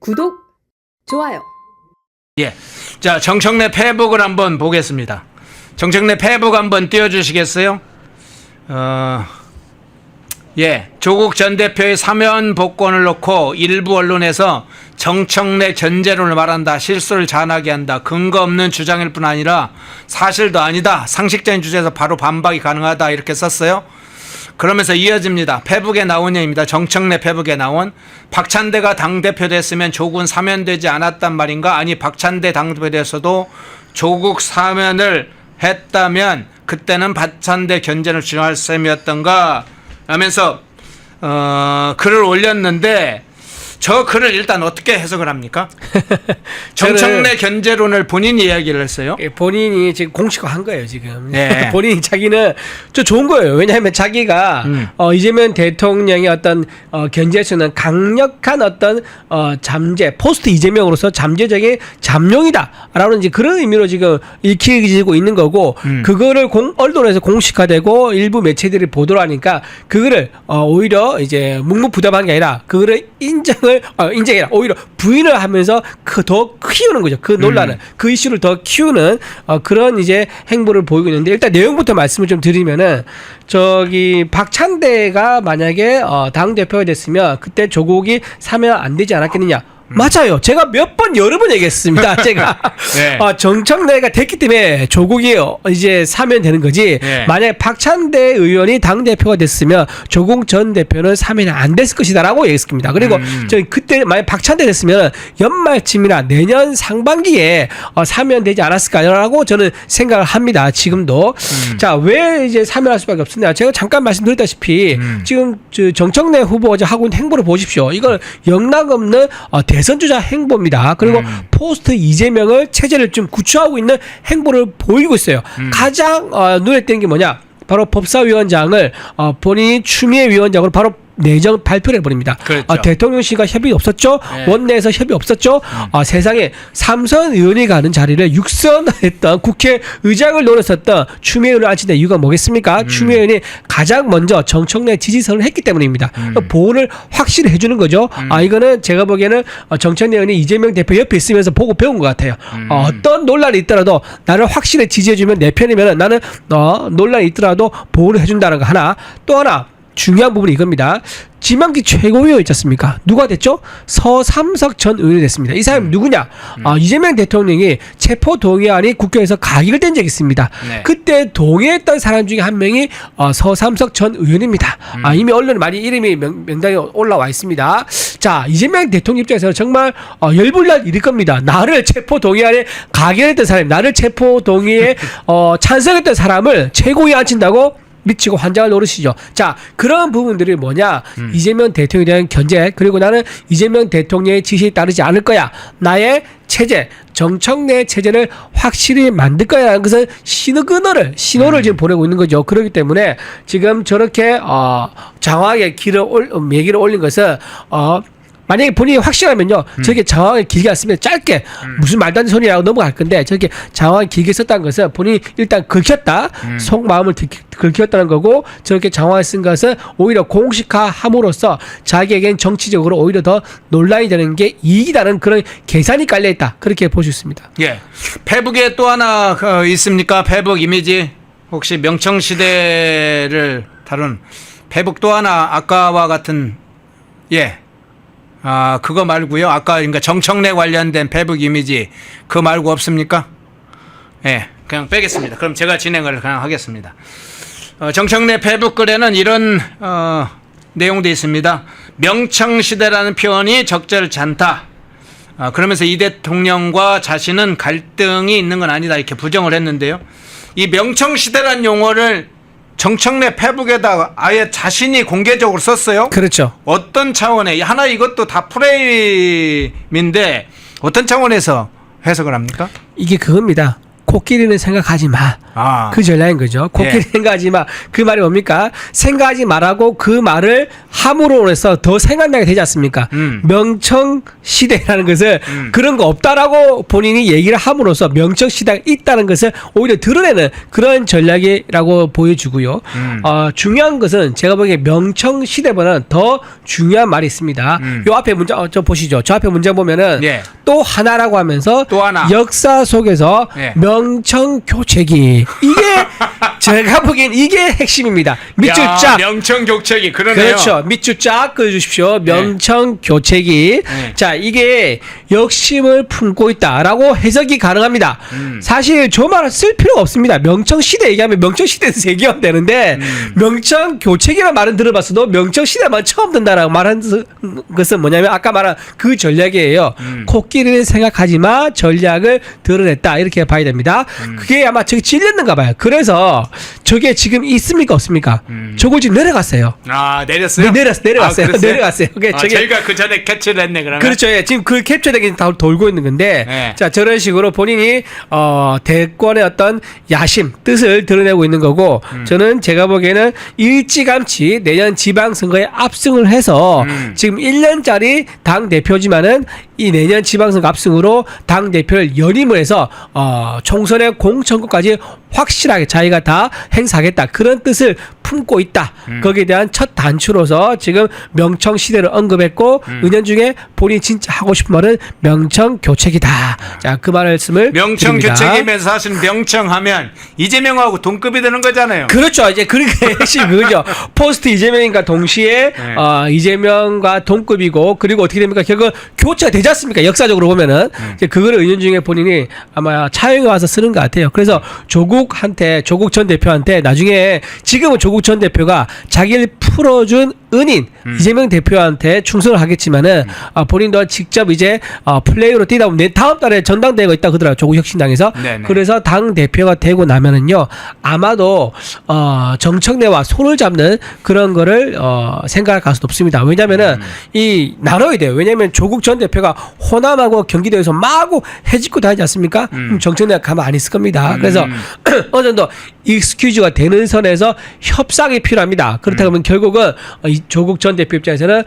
구독, 좋아요. 예. 자, 정청래 페북을 한번 보겠습니다. 정청래 페북 한번 띄워주시겠어요? 예. 조국 전 대표의 사면 복권을 놓고 일부 언론에서 정청래 견제론을 말한다. 실수를 자하게 한다. 근거 없는 주장일 뿐 아니라 사실도 아니다. 상식적인 주제에서 바로 반박이 가능하다. 이렇게 썼어요. 그러면서 이어집니다. 페북에 나온 얘기입니다. 정청래 페북에 나온 박찬대가 당대표 됐으면 조국은 사면되지 않았단 말인가? 아니 박찬대 당대표 됐어도 조국 사면을 했다면 그때는 박찬대 견제를 주장할 셈이었던가 하면서 글을 올렸는데 저 글을 일단 어떻게 해석을 합니까? 정청래 견제론을 본인이 이야기를 했어요. 본인이 지금 공식화한 거예요 지금. 네. 본인이 자기는 좀 좋은 거예요. 왜냐하면 자기가 이재명 대통령의 어떤 견제에서는 강력한 어떤 잠재 포스트 이재명으로서 잠재적인 잠룡이다라는 이제 그런 의미로 지금 읽히고 있는 거고 그거를 언론에서 공식화되고 일부 매체들이 보도를 하니까 그거를 오히려 이제 묵묵부답한 게 아니라 그거를 인정해라. 오히려 부인을 하면서 더 키우는 거죠. 그 논란을, 그 이슈를 더 키우는 그런 이제 행보를 보이고 있는데 일단 내용부터 말씀을 좀 드리면은 박찬대가 만약에 당 대표가 됐으면 그때 조국이 사면 안 되지 않았겠느냐. 맞아요. 제가 여러 번 얘기했습니다. 제가 네. 정청래가 됐기 때문에 조국이 이제 사면 되는 거지. 네. 만약에 박찬대 의원이 당 대표가 됐으면 조국 전 대표는 사면이 안 됐을 것이다라고 얘기했습니다. 그리고 저 그때 만약 박찬대 됐으면 연말쯤이나 내년 상반기에 사면되지 않았을까라고 저는 생각을 합니다. 지금도. 자, 왜 이제 사면할 수밖에 없었냐? 제가 잠깐 말씀드렸다시피 지금 정청래 후보가 하고 있는 행보를 보십시오. 이걸 영락없는 대선주자 행보입니다. 그리고 포스트 이재명을 체제를 좀 구축하고 있는 행보를 보이고 있어요. 가장 눈에 띄는 게 뭐냐? 바로 법사위원장을 본인이 추미애 위원장으로 바로 내정 발표를 해버립니다. 그렇죠. 대통령실과 협의가 없었죠. 네. 원내에서 협의 없었죠. 세상에 3선 의원이 가는 자리를 6선 했던 국회의장을 노렸었던 추미애 의원을 앉힌 데 이유가 뭐겠습니까? 추미애 의원이 가장 먼저 정청래 지지선을 했기 때문입니다. 보호를 확실히 해주는 거죠. 이거는 제가 보기에는 정청래 의원이 이재명 대표 옆에 있으면서 보고 배운 것 같아요. 어떤 논란이 있더라도 나를 확실히 지지해주면 내 편이면 나는 논란이 있더라도 보호를 해준다는 거 하나. 또 하나 중요한 부분이 이겁니다. 지명기 최고위원 있지 않습니까? 누가 됐죠? 서삼석 전 의원이 됐습니다. 이 사람이 누구냐? 이재명 대통령이 체포동의안이 국회에서 가결된 적이 있습니다. 네. 그때 동의했던 사람 중에 한 명이 서삼석 전 의원입니다. 이미 언론에 많이 이름이 명단에 올라와 있습니다. 자, 이재명 대통령 입장에서는 정말 열불날 일일 겁니다. 나를 체포동의안에 가결했던 사람, 나를 체포동의에 찬성했던 사람을 최고위에 앉힌다고 미치고 환장을 노릇이죠. 자, 그런 부분들이 뭐냐? 이재명 대통령에 대한 견제, 그리고 나는 이재명 대통령의 지시에 따르지 않을 거야. 나의 체제, 정청래 체제를 확실히 만들 거야라는 것은 신호를 지금 보내고 있는 거죠. 그렇기 때문에 지금 저렇게 장황하게 얘기를 올린 것은 만약에 본인이 확실하면요, 저렇게 장황하게 길게 안 쓰면 짧게 무슨 말도 안 되는 소리라고 넘어갈 건데 저렇게 장황하게 길게 썼다는 것은 본인이 일단 긁혔다, 속마음을 긁혔다는 거고, 저렇게 장황하게 쓴 것은 오히려 공식화함으로써 자기에겐 정치적으로 오히려 더 논란이 되는 게 이익이라는 그런 계산이 깔려있다, 그렇게 볼 수 있습니다. 예. 페북에 또 하나 있습니까? 페북 이미지 혹시 명청시대를 다룬 페북 또 하나 아까와 같은 그거 말고요. 아까 그러니까 정청래 관련된 페북 이미지 그거 말고 없습니까? 예, 그냥 빼겠습니다. 그럼 제가 진행을 그냥 하겠습니다. 정청래 페북 글에는 이런 내용도 있습니다. 명청시대라는 표현이 적절치 않다. 그러면서 이 대통령과 자신은 갈등이 있는 건 아니다, 이렇게 부정을 했는데요. 이 명청시대라는 용어를 정청래 페북에다가 아예 자신이 공개적으로 썼어요. 그렇죠. 어떤 차원에, 하나 이것도 다 프레임인데 어떤 차원에서 해석을 합니까? 이게 그겁니다. 코끼리는 생각하지 마. 아. 그 전략인 거죠. 코끼리 예. 생각하지 마. 그 말이 뭡니까? 생각하지 말라고 그 말을 함으로 해서 더 생각나게 되지 않습니까? 명청 시대라는 것을 그런 거 없다라고 본인이 얘기를 함으로써 명청 시대가 있다는 것을 오히려 드러내는 그런 전략이라고 보여주고요. 중요한 것은 제가 보기에 명청 시대보다는 더 중요한 말이 있습니다. 요 앞에 문장 저 보시죠. 저 앞에 문장 보면은 예. 또 하나라고 하면서 또 하나. 역사 속에서 예. 명청 교체기 이게 제가 보기엔 이게 핵심입니다. 밑줄 야, 쫙. 명청 교체기 그러네요. 그렇죠. 밑줄 쫙 그어주십시오. 명청 교체기. 네. 자, 이게 역심을 품고 있다라고 해석이 가능합니다. 사실 저 말을 쓸 필요가 없습니다. 명청 시대 얘기하면 명청 시대에서 얘기하면 되는데 명청 교체기라는 말은 들어봤어도 명청 시대만 처음 든다라고 말한 것은 뭐냐면 아까 말한 그 전략이에요. 코끼리는 생각하지 마 전략을 드러냈다 이렇게 봐야 됩니다. 그게 아마 저기 찔렸는가 봐요. 그래서 저게 지금 있습니까 없습니까? 저거 지금 내려갔어요. 아, 내렸어요? 네, 내려갔어요. 아, 그랬어요? 내려갔어요. 오케이, 아, 저게- 저희가 그 전에 캐치를 했네 그러면. 그렇죠. 예. 지금 그 캡처되긴 다 돌고 있는 건데, 네. 자, 저런 식으로 본인이, 대권의 어떤 야심, 뜻을 드러내고 있는 거고, 저는 제가 보기에는 일찌감치 내년 지방선거에 압승을 해서, 지금 1년짜리 당대표지만은 이 내년 지방선거 압승으로 당대표를 연임을 해서, 총선의 공천권까지 확실하게 자기가 다 행사하겠다. 그런 뜻을 품고 있다. 거기에 대한 첫 단추로서 지금 명청 시대를 언급했고 은연중에 본인이 진짜 하고 싶은 말은 명청 교체기다. 자, 그 말씀을 명청 드립니다. 교체기면서 사실 명청하면 이재명하고 동급이 되는 거잖아요. 그렇죠. 이제 그게 핵심 그거죠. 포스트 이재명인가 동시에 네. 이재명과 동급이고 그리고 어떻게 됩니까? 결국 교체가 되지 않습니까? 역사적으로 보면은 이제 그거를 은연중에 본인이 아마 차용해 와서 쓰는 것 같아요. 그래서 조국 전 대표한테 나중에 지금은 조국 전 대표가 자기를 풀어준 은인 이재명 대표한테 충성을 하겠지만은 본인도 직접 이제 플레이로 뛰다 보면 다음 달에 전당대회가 있다 그러더라고요. 조국 혁신당에서. 네네. 그래서 당 대표가 되고 나면은요 아마도 정청래와 손을 잡는 그런 거를 생각할 가능성이 높습니다. 왜냐면은 이 나눠야 돼요. 왜냐면 조국 전 대표가 호남하고 경기도에서 마구 해집고 다니지 않습니까? 그럼 정청래가 가만 안 있을 겁니다. 그래서 어느 정도 익스큐즈가 되는 선에서 협상이 필요합니다. 그렇다고 하면 결국은 이 조국 전 대표 입장에서는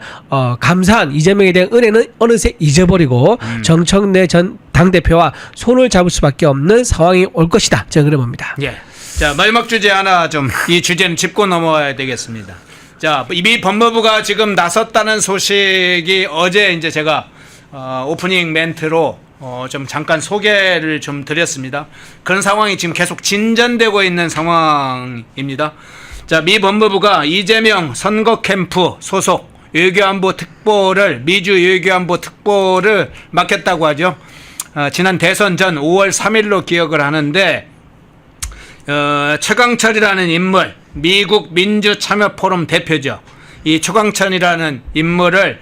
감사한 이재명에 대한 은혜는 어느새 잊어버리고 정청래 전 당대표와 손을 잡을 수밖에 없는 상황이 올 것이다. 저는 그래 봅니다. 예. 자, 마지막 주제 하나 좀 이 주제는 짚고 넘어와야 되겠습니다. 자, 이미 법무부가 지금 나섰다는 소식이 어제 이제 제가 오프닝 멘트로 좀 잠깐 소개를 좀 드렸습니다. 그런 상황이 지금 계속 진전되고 있는 상황입니다. 자, 미 법무부가 이재명 선거 캠프 소속 외교안보 특보를 미주 외교안보 특보를 맡겼다고 하죠. 지난 대선 전 5월 3일로 기억을 하는데 최강철이라는 인물, 미국 민주참여포럼 대표죠. 이 최강철이라는 인물을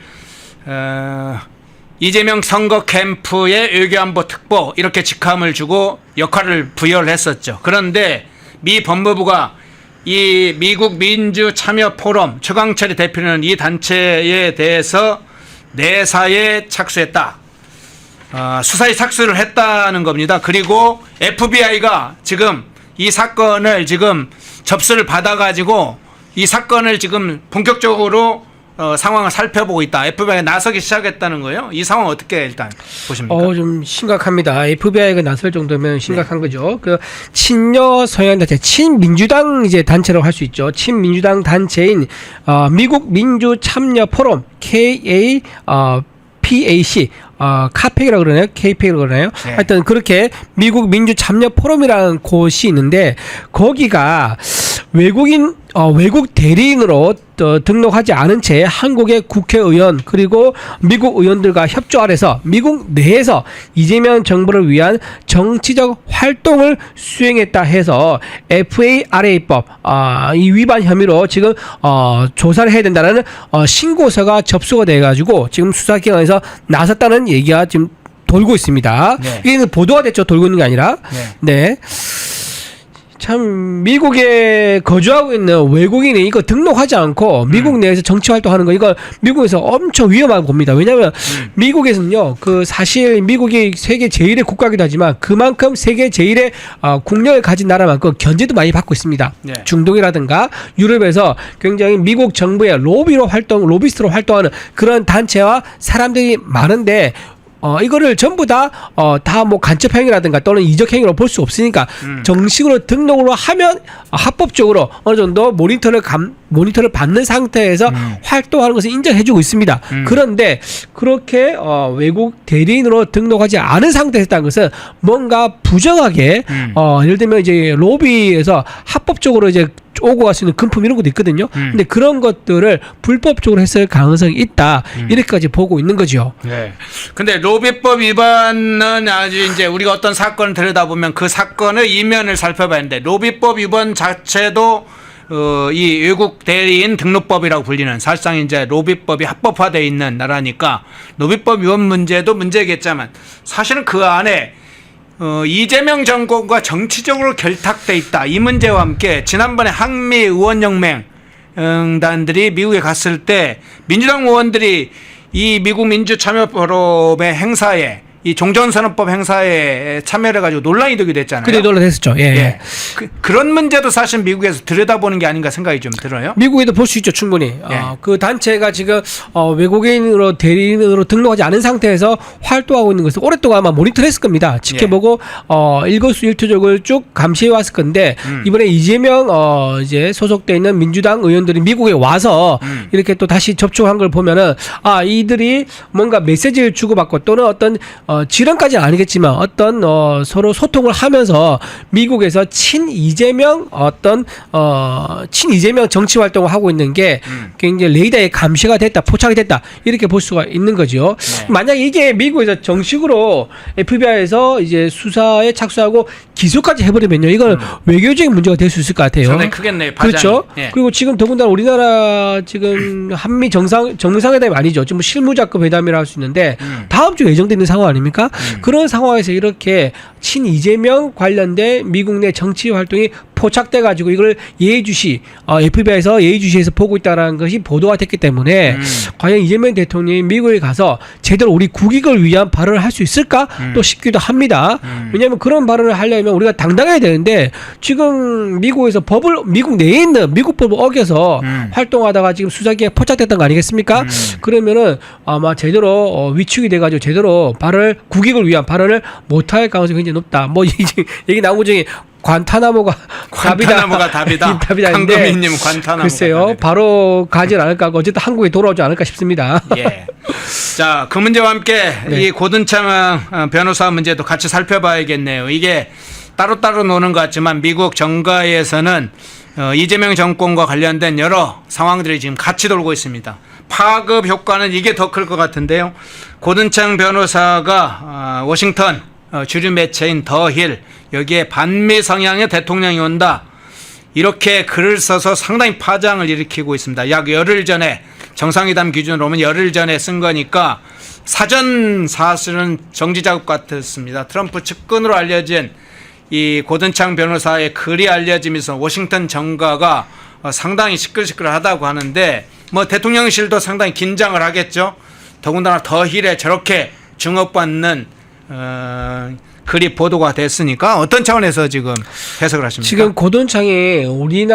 이재명 선거 캠프의 외교안보 특보 이렇게 직함을 주고 역할을 부여를 했었죠. 그런데 미 법무부가 이 미국 민주참여포럼 최강철이 대표는 이 단체에 대해서 내사에 착수했다. 수사에 착수를 했다는 겁니다. 그리고 FBI가 지금 이 사건을 지금 접수를 받아가지고 이 사건을 지금 본격적으로 상황을 살펴보고 있다. FBI가 나서기 시작했다는 거예요. 이 상황 어떻게 일단 보십니까? 좀 심각합니다. FBI가 나설 정도면 심각한 거죠. 그 친여 성향 단체, 친민주당 이제 단체라고 할 수 있죠. 친민주당 단체인 미국 민주 참여 포럼 PAC 카펙이라고 그러나요? KP라고 그러나요? 네. 하여튼 그렇게 미국 민주 참여 포럼이라는 곳이 있는데 거기가 외국 대리인으로 등록하지 않은 채 한국의 국회의원 그리고 미국 의원들과 협조 아래서 미국 내에서 이재명 정부를 위한 정치적 활동을 수행했다 해서 FARA법 이 위반 혐의로 지금 조사를 해야 된다는 신고서가 접수가 돼가지고 지금 수사기관에서 나섰다는 얘기가 지금 돌고 있습니다. 네. 이게 보도가 됐죠. 돌고 있는 게 아니라. 네. 네. 참 미국에 거주하고 있는 외국인이 이거 등록하지 않고 미국 내에서 정치 활동하는 거 이거 미국에서 엄청 위험하고 봅니다. 왜냐하면 미국에서는요 그 사실 미국이 세계 제1의 국가이기도 하지만 그만큼 세계 제1의 국력을 가진 나라만큼 견제도 많이 받고 있습니다. 네. 중동이라든가 유럽에서 굉장히 미국 정부의 로비스트로 활동하는 그런 단체와 사람들이 많은데 이거를 전부 다 뭐 간첩 행위라든가 또는 이적 행위로 볼 수 없으니까 정식으로 등록으로 하면 합법적으로 어느 정도 모니터를 받는 상태에서 활동하는 것을 인정해주고 있습니다. 그런데 그렇게 외국 대리인으로 등록하지 않은 상태에서 했다는 것은 뭔가 부정하게 예를 들면 이제 로비에서 합법적으로 이제 오고 갈 수 있는 금품 이런 것도 있거든요. 근데 그런 것들을 불법적으로 했을 가능성이 있다. 이렇게까지 보고 있는 거죠. 네. 근데 로비법 위반은 아주 이제 우리가 어떤 사건을 들여다보면 그 사건의 이면을 살펴봐야 하는데 로비법 위반 자체도 이 외국 대리인 등록법이라고 불리는 사실상 이제 로비법이 합법화되어 있는 나라니까 로비법 위반 문제도 문제겠지만 사실은 그 안에 이재명 정권과 정치적으로 결탁돼 있다. 이 문제와 함께 지난번에 한미 의원연맹단들이 미국에 갔을 때 민주당 의원들이 이 미국 민주참여포럼의 행사에 이 종전선언법 행사에 참여를 해가지고 논란이 되게 됐잖아요. 그때 논란했었죠. 예. 예. 그런 문제도 사실 미국에서 들여다보는 게 아닌가 생각이 좀 들어요. 미국에도 볼 수 있죠, 충분히. 예. 그 단체가 지금 외국인으로 대리인으로 등록하지 않은 상태에서 활동하고 있는 것을 오랫동안 아마 모니터했을 겁니다. 지켜보고 일거수일투족을 쭉 감시해 왔을 건데 이번에 이재명 이제 소속돼 있는 민주당 의원들이 미국에 와서 이렇게 또 다시 접촉한 걸 보면은 이들이 뭔가 메시지를 주고받고 또는 어떤 지령까지는 아니겠지만 어떤 서로 소통을 하면서 미국에서 친이재명 정치 활동을 하고 있는 게 굉장히 레이더에 감시가 됐다, 포착이 됐다 이렇게 볼 수가 있는 거죠. 네. 만약 이게 미국에서 정식으로 FBI에서 이제 수사에 착수하고 기소까지 해버리면요, 이건 외교적인 문제가 될 수 있을 것 같아요. 상당히 크겠네요. 파장이. 그렇죠. 예. 그리고 지금 더군다나 우리나라 지금 한미 정상회담이 아니죠. 지금 실무자급 회담이라 할 수 있는데 다음 주에 예정돼 있는 상황 아닙니까? 그런 상황에서 이렇게 친 이재명 관련된 미국 내 정치 활동이 포착돼 가지고 이걸 예의주시 FBI에서 예의주시해서 보고 있다라는 것이 보도가 됐기 때문에 과연 이재명 대통령이 미국에 가서 제대로 우리 국익을 위한 발언을 할 수 있을까 또 싶기도 합니다. 왜냐하면 그런 발언을 하려면 우리가 당당해야 되는데 지금 미국에서 미국 내에 있는 미국 법을 어겨서 활동하다가 지금 수사기에 포착됐던 거 아니겠습니까? 그러면은 아마 제대로 위축이 돼가지고 제대로 국익을 위한 발언을 못할 가능성이 굉장히 높다. 뭐 얘기 나온 것 중에 관타나모가 답이다. 황금희님 관타나모가 글쎄요, 답이다. 바로 가진 않을까 하고 어쨌든 한국에 돌아오지 않을까 싶습니다. 예. 자, 그 문제와 함께 네. 이 고든창 변호사 문제도 같이 살펴봐야겠네요. 이게 따로따로 노는 것 같지만 미국 정가에서는 이재명 정권과 관련된 여러 상황들이 지금 같이 돌고 있습니다. 파급 효과는 이게 더 클 것 같은데요. 고든창 변호사가 워싱턴 주류 매체인 더힐 여기에 반미 성향의 대통령이 온다 이렇게 글을 써서 상당히 파장을 일으키고 있습니다. 약 열흘 전에 정상회담 기준으로 보면 열흘 전에 쓴 거니까 사전 사실은 정지 작업 같았습니다. 트럼프 측근으로 알려진 이 고든창 변호사의 글이 알려지면서 워싱턴 정가가 상당히 시끌시끌하다고 하는데 뭐 대통령실도 상당히 긴장을 하겠죠. 더군다나 더힐에 저렇게 주목받는 글이 보도가 됐으니까 어떤 차원에서 지금 해석을 하십니까? 지금 고든창이 우리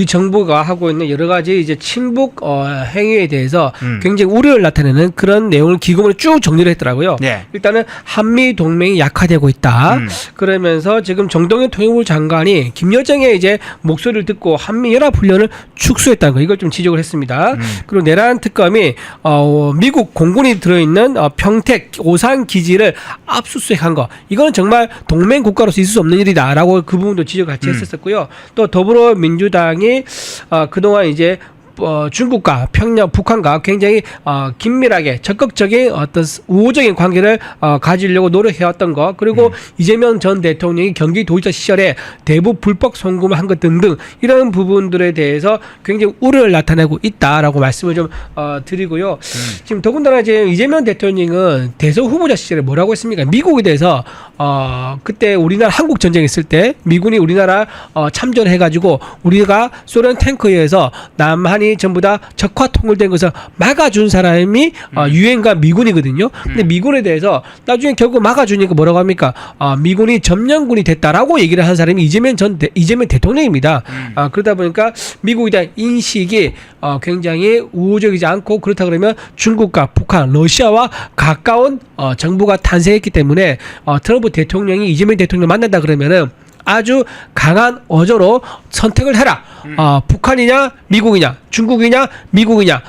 정부가 하고 있는 여러 가지 이제 친북 행위에 대해서 굉장히 우려를 나타내는 그런 내용을 기금으로 쭉 정리를 했더라고요. 네. 일단은 한미 동맹이 약화되고 있다. 그러면서 지금 정동영 통일부 장관이 김여정의 이제 목소리를 듣고 한미 연합 훈련을 축소했다는 거 이걸 좀 지적을 했습니다. 그리고 내란 특검이 미국 공군이 들어있는 평택 오산 기지를 압수수색한 거. 이거는 정말 동맹 국가로서 있을 수 없는 일이다라고 그 부분도 지적 같이 했었고요. 또 더불어민주당이 그동안 이제 중국과 평양, 북한과 굉장히 긴밀하게 적극적인 어떤 우호적인 관계를 가지려고 노력해왔던 것, 그리고 이재명 전 대통령이 경기도지사 시절에 대북 불법 송금을 한 것 등등 이런 부분들에 대해서 굉장히 우려를 나타내고 있다라고 말씀을 좀 드리고요. 지금 더군다나 이제 이재명 대통령은 대선 후보자 시절에 뭐라고 했습니까? 미국에 대해서 그때 우리나라 한국 전쟁 있을 때 미군이 우리나라 참전해가지고 우리가 소련 탱크에 의해서 남한이 전부 다 적화 통일된 것을 막아준 사람이 유엔과 미군이거든요. 근데 미군에 대해서 나중에 결국 막아주니까 뭐라고 합니까? 미군이 점령군이 됐다라고 얘기를 한 사람이 이재명 대통령입니다. 그러다 보니까 미국에 대한 인식이 굉장히 우호적이지 않고, 그렇다 그러면 중국과 북한, 러시아와 가까운 정부가 탄생했기 때문에 트럼프 대통령이 이재명 대통령 만난다 그러면은 아주 강한 어조로 선택을 해라. 북한이냐 미국이냐, 중국이냐 미국이냐,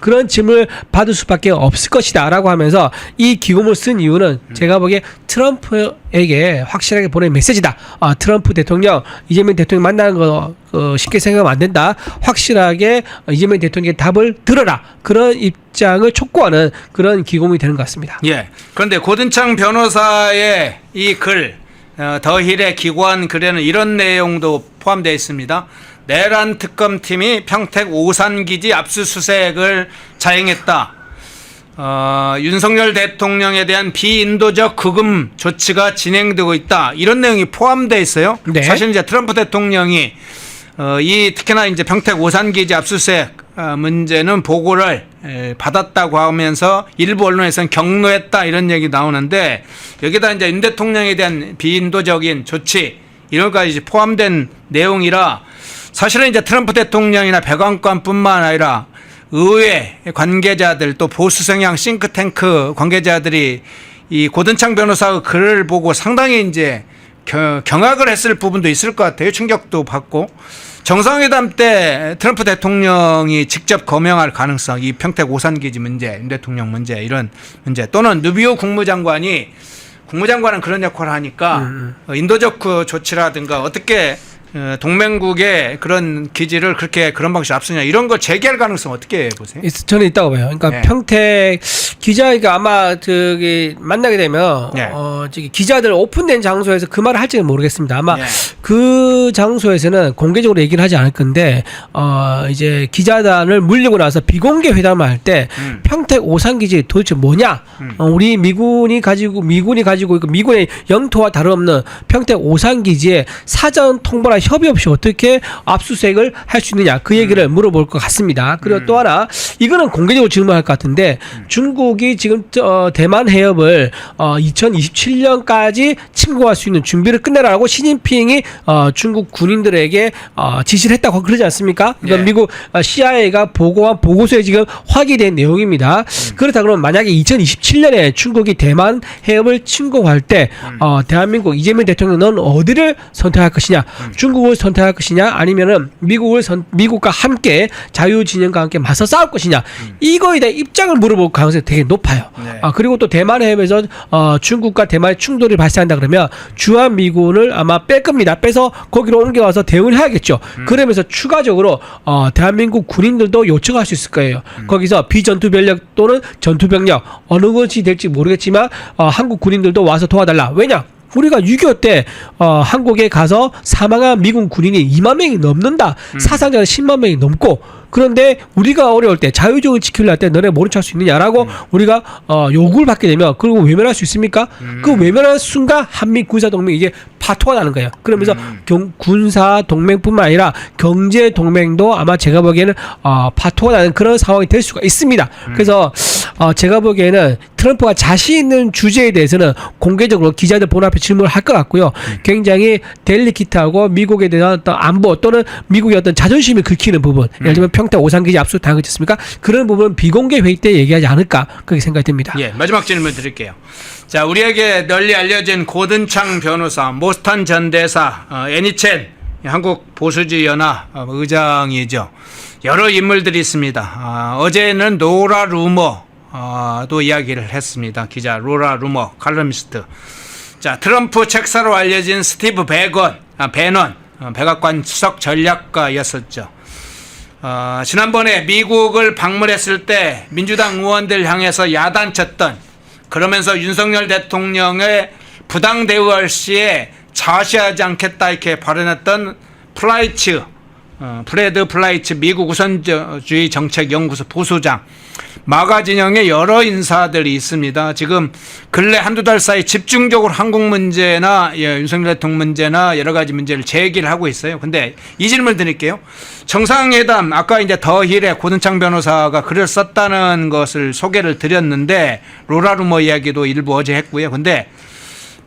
그런 질문을 받을 수밖에 없을 것이다 라고 하면서 이 기금을 쓴 이유는 제가 보기에 트럼프에게 확실하게 보낸 메시지다. 트럼프 대통령, 이재명 대통령 만나는 거 쉽게 생각하면 안 된다. 확실하게 이재명 대통령의 답을 들어라. 그런 입장을 촉구하는 그런 기금이 되는 것 같습니다. 예. 그런데 고든창 변호사의 이 글, 더힐의 기고한 글에는 이런 내용도 포함되어 있습니다. 내란 특검팀이 평택 오산기지 압수수색을 자행했다. 윤석열 대통령에 대한 비인도적 구금 조치가 진행되고 있다. 이런 내용이 포함되어 있어요. 네. 사실 이제 트럼프 대통령이 이 특히나 이제 평택 오산기지 압수수색 문제는 보고를 받았다고 하면서 일부 언론에서는 경로했다 이런 얘기 나오는데, 여기다 이제 윤 대통령에 대한 비인도적인 조치 이런 것까지 포함된 내용이라, 사실은 이제 트럼프 대통령이나 백악관뿐만 아니라 의회 관계자들, 또 보수 성향 싱크탱크 관계자들이 이 고든창 변호사의 글을 보고 상당히 이제 경악을 했을 부분도 있을 것 같아요. 충격도 받고. 정상회담 때 트럼프 대통령이 직접 거명할 가능성, 이 평택 오산기지 문제, 윤 대통령 문제, 이런 문제, 또는 누비오 국무장관은 그런 역할을 하니까 인도적 그 조치라든가 어떻게 동맹국의 그런 기지를 그렇게 그런 방식으로 앞서냐, 이런 걸 제기할 가능성 어떻게 보세요? 저는 있다고 봐요. 그러니까 네. 평택 기자가 아마 저기 만나게 되면 네. 저기 기자들 오픈된 장소에서 그 말을 할지는 모르겠습니다. 아마 네. 그 장소에서는 공개적으로 얘기를 하지 않을 건데 이제 기자단을 물리고 나서 비공개 회담을 할 때 평택 오산기지 도대체 뭐냐? 우리 미군이 가지고 있고 미군의 영토와 다름없는 평택 오산기지에 사전 통보나 협의 없이 어떻게 압수수색을 할 수 있느냐, 그 얘기를 물어볼 것 같습니다. 그리고 또 하나, 이거는 공개적으로 질문할 것 같은데, 중국이 지금 대만 해협을 2027년까지 침공할 수 있는 준비를 끝내라고 시진핑이 중국 군인들에게 지시를 했다고 그러지 않습니까? 이건 네. 미국 CIA가 보고한 보고서에 지금 확인된 내용입니다. 그렇다 그러면 만약에 2027년에 중국이 대만 해협을 침공할 때 대한민국 이재명 대통령 넌 어디를 선택할 것이냐? 중국을 선택할 것이냐, 아니면은 미국과 함께 자유진영과 함께 맞서 싸울 것이냐, 이거에 대한 입장을 물어볼 가능성이 되게 높아요. 네. 그리고 또 대만 해협에서 중국과 대만의 충돌이 발생한다 그러면 주한미군을 아마 뺄 겁니다. 빼서 거기로 옮겨와서 대응을 해야겠죠. 그러면서 추가적으로 대한민국 군인들도 요청할 수 있을 거예요. 거기서 비전투병력 또는 전투병력 어느 것이 될지 모르겠지만 한국 군인들도 와서 도와달라. 왜냐? 우리가 6.25 때 한국에 가서 사망한 미군 군인이 2만 명이 넘는다. 사상자는 10만 명이 넘고, 그런데 우리가 어려울 때 자유적을 지키려 할 때 너네 모른 척 할 수 있느냐라고 우리가 요구를 받게 되면, 그리고 외면할 수 있습니까? 그 외면하는 순간 한미 군사 동맹이 이제 파토가 나는 거예요. 그러면서 군사 동맹뿐만 아니라 경제 동맹도 아마 제가 보기에는 파토가 나는 그런 상황이 될 수가 있습니다. 그래서 제가 보기에는 트럼프가 자신 있는 주제에 대해서는 공개적으로 기자들 본 앞에 질문을 할 것 같고요. 굉장히 델리키트하고 미국에 대한 어떤 안보 또는 미국의 어떤 자존심이 긁히는 부분, 예를 들면 평택 오산기지 압수 당했지 않습니까? 그런 부분은 비공개 회의 때 얘기하지 않을까, 그렇게 생각이 듭니다. 예, 마지막 질문 드릴게요. 자, 우리에게 널리 알려진 고든창 변호사, 모스탄 전 대사, 애니첸 한국 보수주의 연합 의장이죠. 여러 인물들이 있습니다. 어제는 노라 루머도 이야기를 했습니다. 기자 로라 루머, 칼럼니스트. 자, 트럼프 책사로 알려진 스티브 배넌 백악관 수석 전략가였었죠. 지난번에 미국을 방문했을 때 민주당 의원들 향해서 야단쳤던 그러면서 윤석열 대통령의 부당 대우할 시에 자시하지 않겠다 이렇게 발언했던 프레드 플라이츠 미국 우선주의 정책연구소 보수장 마가 진영의 여러 인사들이 있습니다. 지금 근래 한두 달 사이 집중적으로 한국 문제나 윤석열 대통령 문제나 여러 가지 문제를 제기를 하고 있어요. 근데 이 질문 드릴게요. 정상회담 아까 이제 더힐의 고든창 변호사가 글을 썼다는 것을 소개를 드렸는데 로라루머 이야기도 일부 어제 했고요. 근데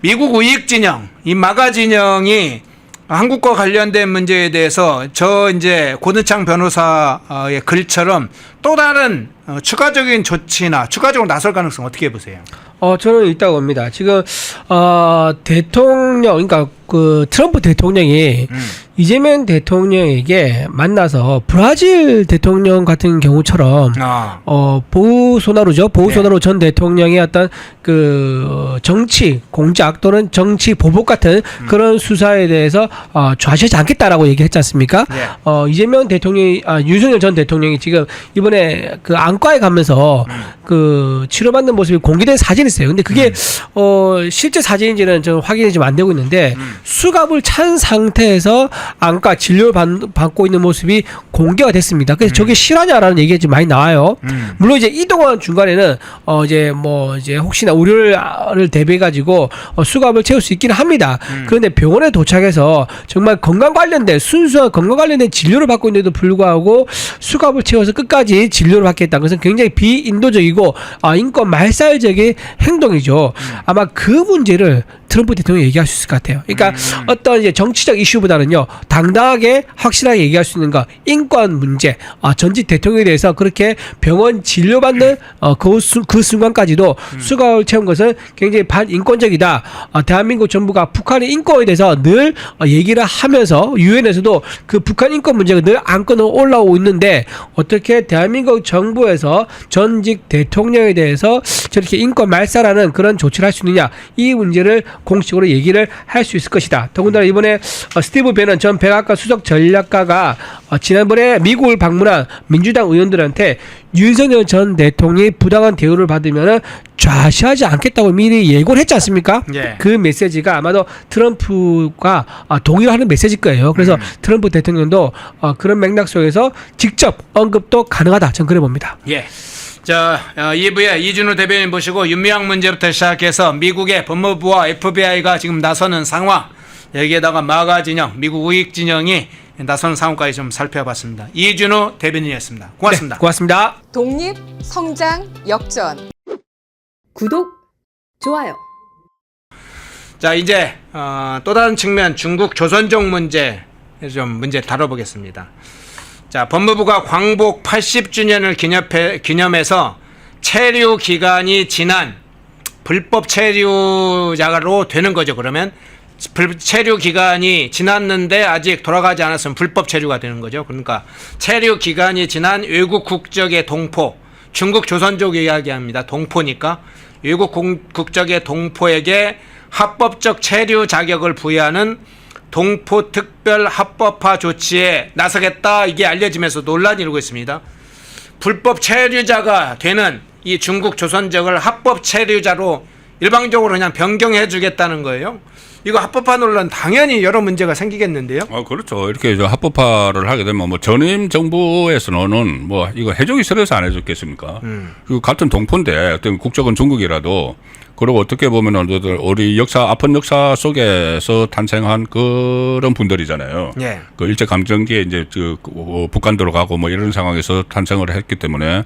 미국 우익 진영, 이 마가 진영이 한국과 관련된 문제에 대해서 저 이제 고든창 변호사의 글처럼 또 다른 추가적인 조치나 추가적으로 나설 가능성 어떻게 보세요? 저는 있다고 봅니다. 지금 대통령, 그러니까 그 트럼프 대통령이 이재명 대통령에게 만나서 브라질 대통령 같은 경우처럼 보우소나루죠. 보우소나루 전 대통령의 어떤 그 정치 공작 또는 정치 보복 같은 그런 수사에 대해서 좌시하지 않겠다라고 얘기했지 않습니까? 네. 이재명 대통령이 윤석열 전 대통령이 지금 이번에 그 안과에 가면서 그 치료받는 모습이 공개된 사진이 있어요. 근데 그게 실제 사진인지는 좀 확인이 좀 안 되고 있는데 수갑을 찬 상태에서 안과 진료를 받고 있는 모습이 공개가 됐습니다. 그래서 저게 실화냐라는 얘기가 좀 많이 나와요. 물론 이제 이동안 중간에는 이제 혹시나 우려를 대비해 가지고 수갑을 채울 수 있기는 합니다. 그런데 병원에 도착해서 정말 건강 관련된 순수한 건강 관련된 진료를 받고 있는데도 불구하고 수갑을 채워서 끝까지 진료를 받겠다는 것은 굉장히 비인도적이고 인권 말살적인 행동이죠. 아마 그 문제를 트럼프 대통령이 얘기할 수 있을 것 같아요. 그러니까 어떤 이제 정치적 이슈보다는요, 당당하게 확실하게 얘기할 수 있는 거, 인권 문제, 전직 대통령에 대해서 그렇게 병원 진료받는 그 순간까지도 수갑을 채운 것은 굉장히 반인권적이다. 대한민국 정부가 북한의 인권에 대해서 늘 얘기를 하면서 유엔에서도 그 북한 인권 문제가 늘 안건으로 올라오고 있는데 어떻게 대한민국 정부에서 전직 대통령에 대해서 저렇게 인권 말살하는 그런 조치를 할 수 있느냐, 이 문제를 공식적으로 얘기를 할 수 있을 것이다. 더군다나 이번에 스티브 배넌 전 백악관 수석 전략가가 지난번에 미국을 방문한 민주당 의원들한테 윤석열 전 대통령이 부당한 대우를 받으면 좌시하지 않겠다고 미리 예고를 했지 않습니까? 예. 그 메시지가 아마도 트럼프가 동의하는 메시지일 거예요. 그래서 트럼프 대통령도 그런 맥락 속에서 직접 언급도 가능하다. 저는 그래 봅니다. 예. 자, 2부에 이준우 대변인 모시고 윤미향 문제부터 시작해서 미국의 법무부와 FBI가 지금 나서는 상황, 여기에다가 마가 진영, 미국 우익 진영이 나서는 상황까지 좀 살펴봤습니다. 이준우 대변인이었습니다. 고맙습니다. 네, 고맙습니다. 독립, 성장, 역전. 구독, 좋아요. 자, 이제 또 다른 측면 중국 조선족 문제 다뤄보겠습니다. 자, 법무부가 광복 80주년을 기념해서 체류 기간이 지난 불법 체류자로 되는 거죠. 그러면 체류 기간이 지났는데 아직 돌아가지 않았으면 불법 체류가 되는 거죠. 그러니까 체류 기간이 지난 외국 국적의 동포, 중국 조선족 이야기합니다. 동포니까 외국 국적의 동포에게 합법적 체류 자격을 부여하는 동포 특별 합법화 조치에 나서겠다, 이게 알려지면서 논란이 일고 있습니다. 불법 체류자가 되는 이 중국 조선족을 합법 체류자로 일방적으로 그냥 변경해 주겠다는 거예요. 이거 합법화 논란 당연히 여러 문제가 생기겠는데요. 그렇죠. 이렇게 합법화를 하게 되면 전임 정부에서는 이거 해주기 싫어서 안 해줬겠습니까? 그 같은 동포인데 어떤 국적은 중국이라도, 그리고 어떻게 보면은 우리 아픈 역사 속에서 탄생한 그런 분들이잖아요. 예. 그 일제 감정기에 이제 북한 들어가고 이런 상황에서 탄생을 했기 때문에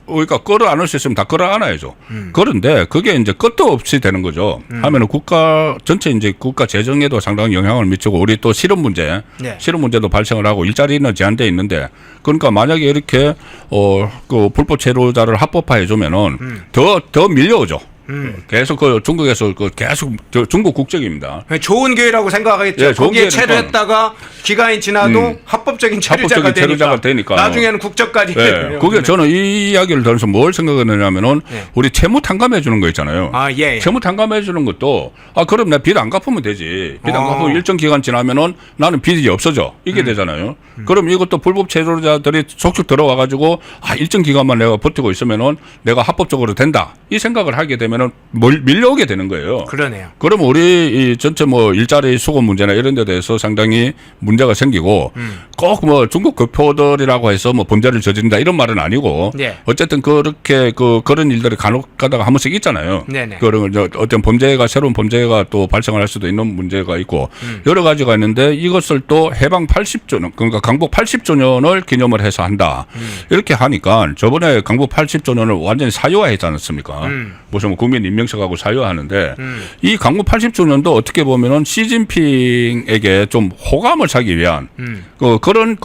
그러니까 끌어안을 수 있으면 다 끌어안아야죠. 그런데 그게 이제 끝도 없이 되는 거죠. 하면은 국가 전체 이제 국가 재정에도 상당히 영향을 미치고, 우리 또 실업 문제도 발생을 하고 일자리는 제한돼 있는데, 그러니까 만약에 이렇게 그 불법 체류자를 합법화해 주면은 더 밀려오죠. 계속 그 중국에서 그 계속 중국 국적입니다. 좋은 기회라고 생각하겠죠. 예, 좋은 거기에 기회니까. 체류했다가 기간이 지나도 합법적인 체류자가 되니까. 나중에는 국적까지. 예, 그게 저는 이 이야기를 들어서 뭘 생각했느냐면은 우리 채무 탕감해 주는 거 있잖아요. 예. 채무 탕감해 주는 것도 그럼 내 빚 안 갚으면 되지. 빚 안 갚으면 일정 기간 지나면은 나는 빚이 없어져. 이게 되잖아요. 그럼 이것도 불법 체류자들이 속속 들어와 가지고 일정 기간만 내가 버티고 있으면은 내가 합법적으로 된다. 이 생각을 하게 되면은 밀려오게 되는 거예요. 그러네요. 그럼 우리 이 전체 뭐 일자리 수급 문제나 이런 데 대해서 상당히 문제가 생기고 꼭 뭐 중국 교포들이라고 해서 뭐 범죄를 저지른다 이런 말은 아니고 어쨌든 그렇게 그런 일들이 간혹 가다가 한 번씩 있잖아요. 네네. 그런 어떤 새로운 범죄가 또 발생을 할 수도 있는 문제가 있고 여러 가지가 있는데 이것을 또 해방 80주년 그러니까 강복 80주년을 기념을 해서 한다. 이렇게 하니까 저번에 강복 80주년을 완전히 사유화했지 않았습니까? 무슨 뭐 국민 임명식하고 사유화하는데 이 강복 80주년도 어떻게 보면은 시진핑에게 좀 호감을 사기 위한 그런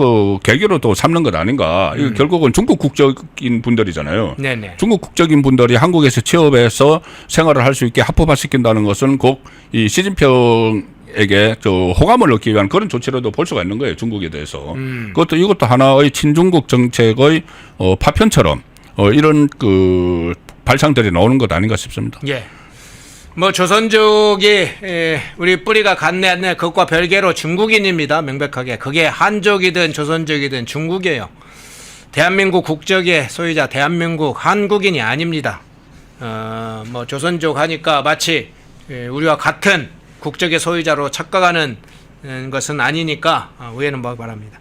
계기로 또 삼는 것 아닌가. 이거 결국은 중국 국적인 분들이잖아요. 네네. 중국 국적인 분들이 한국에서 취업해서 생활을 할 수 있게 합법화시킨다는 것은 꼭 이 시진핑에게 호감을 얻기 위한 그런 조치로도 볼 수가 있는 거예요. 중국에 대해서. 이것도 하나의 친중국 정책의 파편처럼 이런 발상들이 나오는 것 아닌가 싶습니다. 예. 뭐 조선족이 우리 뿌리가 같네 안 네 그것과 별개로 중국인입니다. 명백하게. 그게 한족이든 조선족이든 중국이에요. 대한민국 국적의 소유자 대한민국 한국인이 아닙니다. 뭐 조선족 하니까 마치 우리와 같은 국적의 소유자로 착각하는 것은 아니니까 오해는 뭐 바랍니다.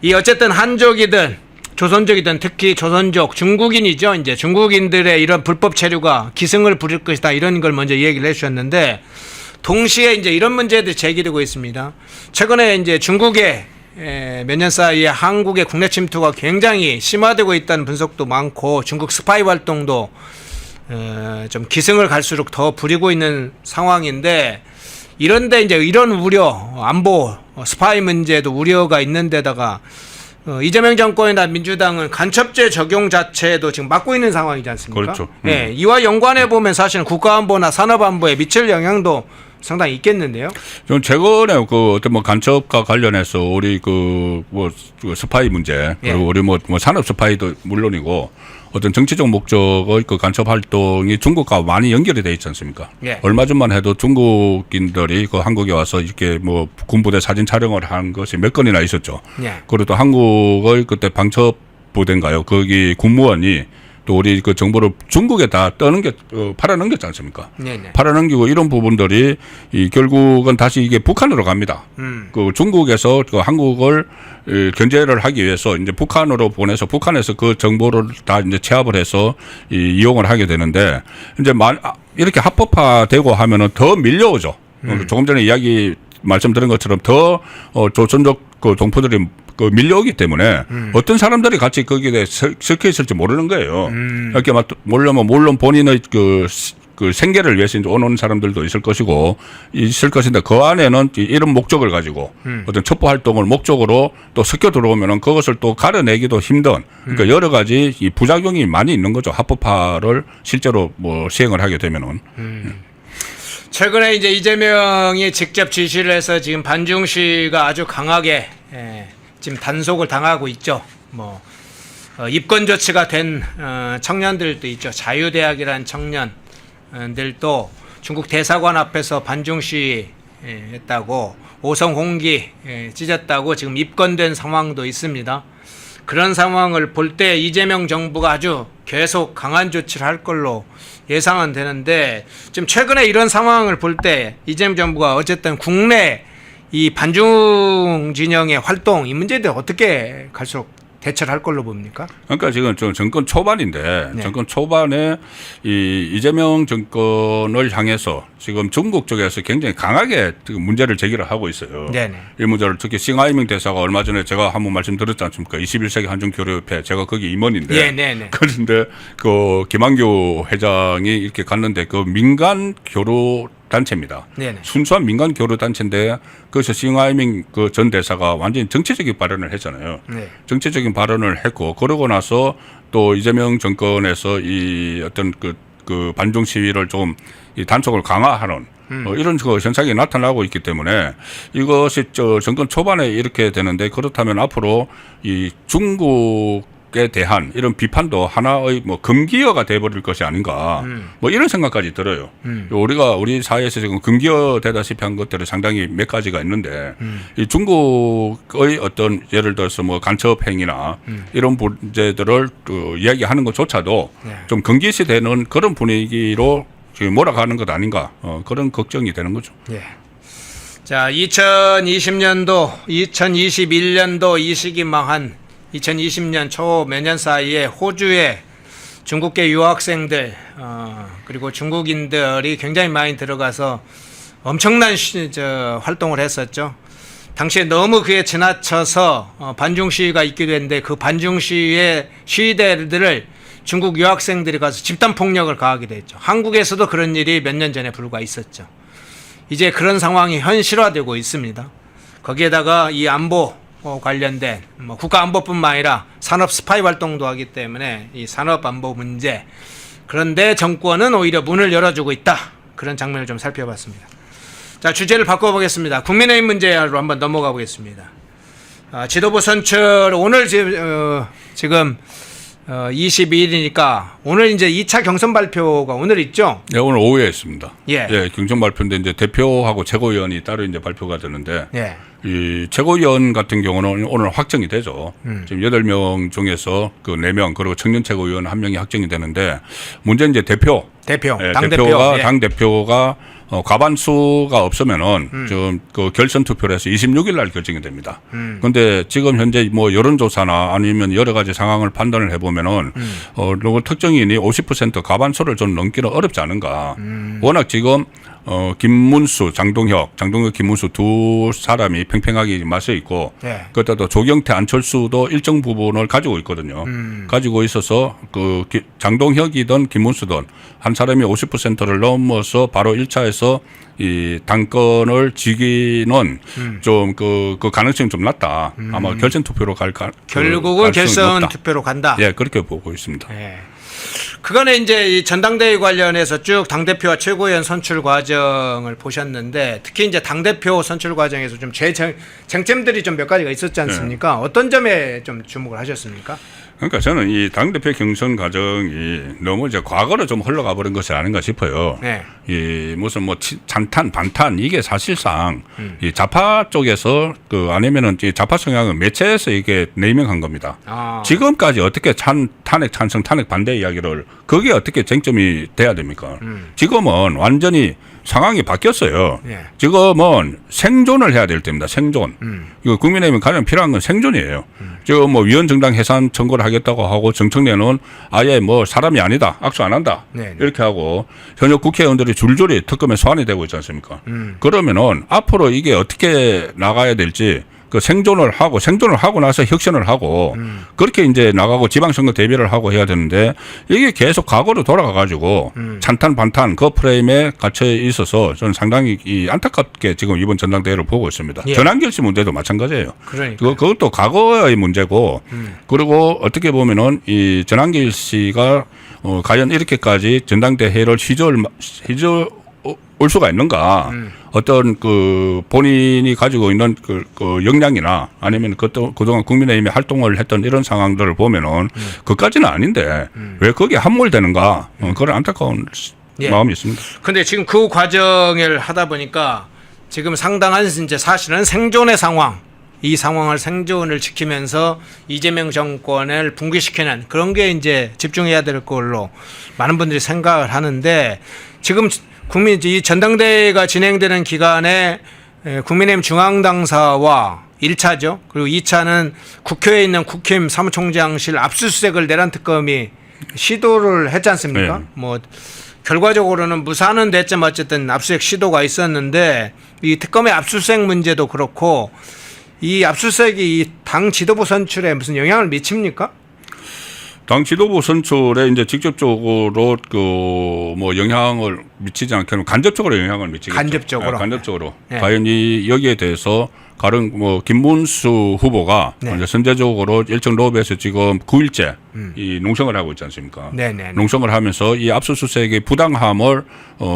이 어쨌든 한족이든 조선족이든 특히 조선족 중국인이죠. 이제 중국인들의 이런 불법 체류가 기승을 부릴 것이다 이런 걸 먼저 얘기를 해주셨는데 동시에 이제 이런 문제들이 제기되고 있습니다. 최근에 이제 중국에 몇 년 사이에 한국의 국내 침투가 굉장히 심화되고 있다는 분석도 많고 중국 스파이 활동도 좀 기승을 갈수록 더 부리고 있는 상황인데 이런데 이제 이런 우려 안보 스파이 문제도 우려가 있는 데다가 이재명 정권이나 민주당은 간첩죄 적용 자체도 지금 막고 있는 상황이지 않습니까? 그렇죠. 네, 이와 연관해 보면 사실은 국가안보나 산업안보에 미칠 영향도 상당히 있겠는데요. 좀 최근에 어떤 뭐 간첩과 관련해서 우리 스파이 문제 그리고 우리 뭐 산업 스파이도 물론이고 어떤 정치적 목적의 간첩 활동이 중국과 많이 연결이 돼 있지 않습니까? 얼마 전만 해도 중국인들이 한국에 와서 이렇게 뭐 군부대 사진 촬영을 한 것이 몇 건이나 있었죠. 그리고 또 한국의 그때 방첩부대인가요? 거기 군무원이 또 우리 정보를 중국에 다 팔아넘겼지 않습니까? 팔아넘기고 이런 부분들이 결국은 다시 이게 북한으로 갑니다. 중국에서 한국을 견제를 하기 위해서 이제 북한으로 보내서 북한에서 그 정보를 다 이제 체압을 해서 이용을 하게 되는데 이제 이렇게 합법화되고 하면은 더 밀려오죠. 조금 전에 말씀드린 것처럼 더 조선족 동포들이 밀려오기 때문에 어떤 사람들이 같이 거기에 섞여 있을지 모르는 거예요. 이렇게 물론 본인의 생계를 위해서 이제 오는 사람들도 있을 것인데 그 안에는 이런 목적을 가지고 어떤 첩보 활동을 목적으로 또 섞여 들어오면은 그것을 또 가려내기도 힘든 그러니까 여러 가지 이 부작용이 많이 있는 거죠. 합법화를 실제로 뭐 시행을 하게 되면은. 최근에 이제 이재명이 직접 지시를 해서 지금 반중시가 아주 강하게 지금 단속을 당하고 있죠. 뭐 입건 조치가 된 청년들도 있죠. 자유대학이라는 청년들도 중국 대사관 앞에서 반중시 했다고 오성 홍기 찢었다고 지금 입건된 상황도 있습니다. 그런 상황을 볼 때 이재명 정부가 아주 계속 강한 조치를 할 걸로 예상은 되는데 지금 최근에 이런 상황을 볼 때 이재명 정부가 어쨌든 국내 이 반중 진영의 활동 이 문제에 대해 어떻게 갈수록 대처를 할 걸로 봅니까? 그러니까 지금 정권 초반인데 정권 초반에 이재명 정권을 향해서 지금 중국 쪽에서 굉장히 강하게 문제를 제기를 하고 있어요. 이 문제를 특히 싱하이밍 대사가 얼마 전에 제가 한번 말씀드렸지 않습니까? 21세기 한중교류협회 제가 거기 임원인데 그런데 김한규 회장이 이렇게 갔는데 민간 교류 단체입니다. 순수한 민간 교류 단체인데 그래서 싱하이밍 전 대사가 완전히 정치적인 발언을 했잖아요. 정치적인 발언을 했고 그러고 나서 또 이재명 정권에서 이 어떤 그 반중 시위를 좀 이 단속을 강화하는 이런 그 현상이 나타나고 있기 때문에 이것이 정권 초반에 이렇게 되는데 그렇다면 앞으로 이 중국에 대한 이런 비판도 하나의 뭐 금기어가 돼버릴 것이 아닌가 뭐 이런 생각까지 들어요. 우리가 우리 사회에서 지금 금기어 되다시피 한 것들이 상당히 몇 가지가 있는데 이 중국의 어떤 예를 들어서 뭐 간첩 행위나 이런 문제들을 이야기하는 것조차도 좀 금기시되는 그런 분위기로 지금 몰아가는 것 아닌가 그런 걱정이 되는 거죠. 예. 자, 2020년도, 2021년도 이 시기만 한 2020년 초 몇 년 사이에 호주에 중국계 유학생들 그리고 중국인들이 굉장히 많이 들어가서 엄청난 활동을 했었죠. 당시에 너무 그에 지나쳐서 반중 시위가 있기도 했는데 그 반중 시위의 시위대들을 중국 유학생들이 가서 집단 폭력을 가하기도 했죠. 한국에서도 그런 일이 몇 년 전에 불과 있었죠. 이제 그런 상황이 현실화되고 있습니다. 거기에다가 이 안보 관련된 뭐 국가 안보뿐만 아니라 산업 스파이 활동도 하기 때문에 이 산업 안보 문제, 그런데 정권은 오히려 문을 열어주고 있다. 그런 장면을 좀 살펴봤습니다. 자, 주제를 바꿔보겠습니다. 국민의힘 문제로 한번 넘어가 보겠습니다. 지도부 선출 오늘 지금 22일이니까 오늘 이제 2차 경선 발표가 오늘 있죠? 네, 오늘 오후에 있습니다. 예. 경선 발표인데 이제 대표하고 최고위원이 따로 이제 발표가 되는데 예. 이 최고위원 같은 경우는 오늘 확정이 되죠. 지금 8명 중에서 그 4명 그리고 청년 최고위원 1명이 확정이 되는데 문제는 이제 대표. 당대표가 당 대표가 과반수가 없으면은 좀 그 결선 투표를 해서 26일 날 결정이 됩니다. 그런데 지금 현재 뭐 여론조사나 아니면 여러 가지 상황을 판단을 해보면은 특정인이 50% 과반수를 좀 넘기는 어렵지 않은가. 워낙 지금 김문수, 장동혁, 김문수 두 사람이 팽팽하게 맞서 있고, 그것도 또 조경태, 안철수도 일정 부분을 가지고 있거든요. 가지고 있어서 그 장동혁이든 김문수든 한 사람이 50%를 넘어서 바로 1차에서 이 당권을 지기는 좀 그 가능성이 좀 낮다. 아마 결선 투표로 결국은 결선 투표로 간다. 예, 그렇게 보고 있습니다. 예. 그간에 이제 이 전당대회 관련해서 쭉 당대표와 최고위원 선출 과정을 보셨는데 특히 이제 당대표 선출 과정에서 좀 쟁점들이 좀 몇 가지가 있었지 않습니까? 어떤 점에 좀 주목을 하셨습니까? 그러니까 저는 이 당대표 경선 과정이 너무 이제 과거로 좀 흘러가 버린 것이 아닌가 싶어요. 네. 이 무슨 뭐 찬탄, 반탄 이게 사실상 이 좌파 쪽에서 그 아니면은 이 좌파 성향은 매체에서 이게 네이밍한 겁니다. 지금까지 어떻게 탄핵 찬성, 탄핵 반대 이야기를 그게 어떻게 쟁점이 돼야 됩니까? 지금은 완전히 상황이 바뀌었어요. 지금은 생존을 해야 될 때입니다. 생존. 이거 국민의힘이 가장 필요한 건 생존이에요. 지금 뭐 위원정당 해산 청구를 하겠다고 하고 정청래는 아예 뭐 사람이 아니다. 악수 안 한다. 이렇게 하고 현역 국회의원들이 줄줄이 특검에 소환이 되고 있지 않습니까? 그러면은 앞으로 이게 어떻게 나가야 될지 그 생존을 하고 나서 혁신을 하고 그렇게 이제 나가고 지방선거 대비를 하고 해야 되는데 이게 계속 과거로 돌아가가지고 찬탄 반탄 그 프레임에 갇혀 있어서 저는 상당히 안타깝게 지금 이번 전당대회를 보고 있습니다. 전환결시 문제도 마찬가지예요. 그것도 과거의 문제고 그리고 어떻게 보면은 이 전환결시가 과연 이렇게까지 전당대회를 올 수가 있는가? 어떤 그 본인이 가지고 있는 그 역량이나 아니면 그동안 국민의힘에 활동을 했던 이런 상황들을 보면은 그까지는 아닌데 왜 거기에 함몰되는가? 그런 안타까운 마음이 있습니다. 근데 지금 그 과정을 하다 보니까 지금 상당한 이제 사실은 생존의 상황. 이 상황을 생존을 지키면서 이재명 정권을 붕괴시키는 그런 게 이제 집중해야 될 걸로 많은 분들이 생각을 하는데 지금 이 전당대회가 진행되는 기간에 국민의힘 중앙당사와 1차죠. 그리고 2차는 국회에 있는 국힘 사무총장실 압수수색을 내란 특검이 시도를 했지 않습니까? 뭐 결과적으로는 무산은 됐지만 어쨌든 압수수색 시도가 있었는데 이 특검의 압수수색 문제도 그렇고 이 압수수색이 이 당 지도부 선출에 무슨 영향을 미칩니까? 당 지도부 선출에 이제 직접적으로 그 뭐 영향을 미치지 않게는 간접적으로 영향을 미치겠죠. 간접적으로. 간접적으로. 과연 이 여기에 대해서 가령 뭐 김문수 후보가 네. 이제 선제적으로 일정 로비에서 지금 9일째 이 농성을 하고 있지 않습니까? 네네. 농성을 하면서 이 압수수색의 부당함을